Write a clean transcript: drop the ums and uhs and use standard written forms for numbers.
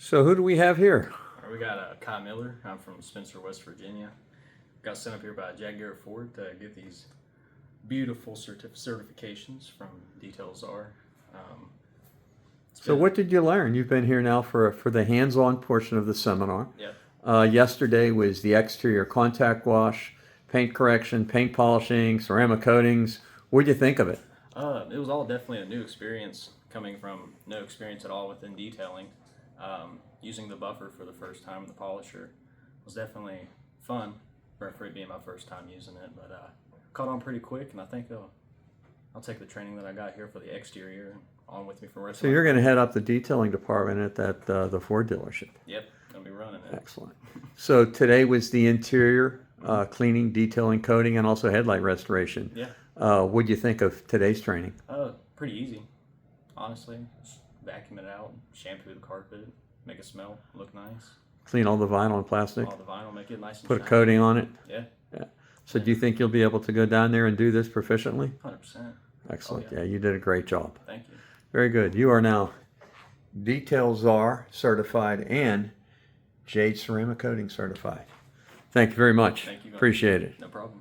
So who do we have here? We got Kyle Miller. I'm from Spencer, West Virginia. Got sent up here by Jack Garrett Ford to get these beautiful certifications from Details R. So what did you learn? You've been here now for the hands-on portion of the seminar. Yep. Yesterday was the exterior contact wash, paint correction, paint polishing, ceramic coatings. What did you think of it? It was all definitely a new experience coming from no experience at all within detailing. Using the buffer for the first time, the polisher, was definitely fun for it being my first time using it, but caught on pretty quick, and I think I'll take the training that I got here for the exterior on with me for the rest So of my you're going to head up the detailing department at the Ford dealership. Yep, gonna be running it. Excellent. So today was the interior cleaning, detailing, coating, and also headlight restoration. Yeah. What do you think of today's training? Pretty easy, honestly. Just vacuum it out, shampoo the carpet, make it smell, look nice. Clean all the vinyl and plastic? All the vinyl, make it nice and Put a shiny. coating on it? Yeah. Yeah. So do you think you'll be able to go down there and do this proficiently? 100%. Excellent. Oh, Yeah, you did a great job. Thank you. Very good. You are now Details R certified and Jade Ceramic Coating certified. Thank you very much. Thank you. Appreciate it. No problem.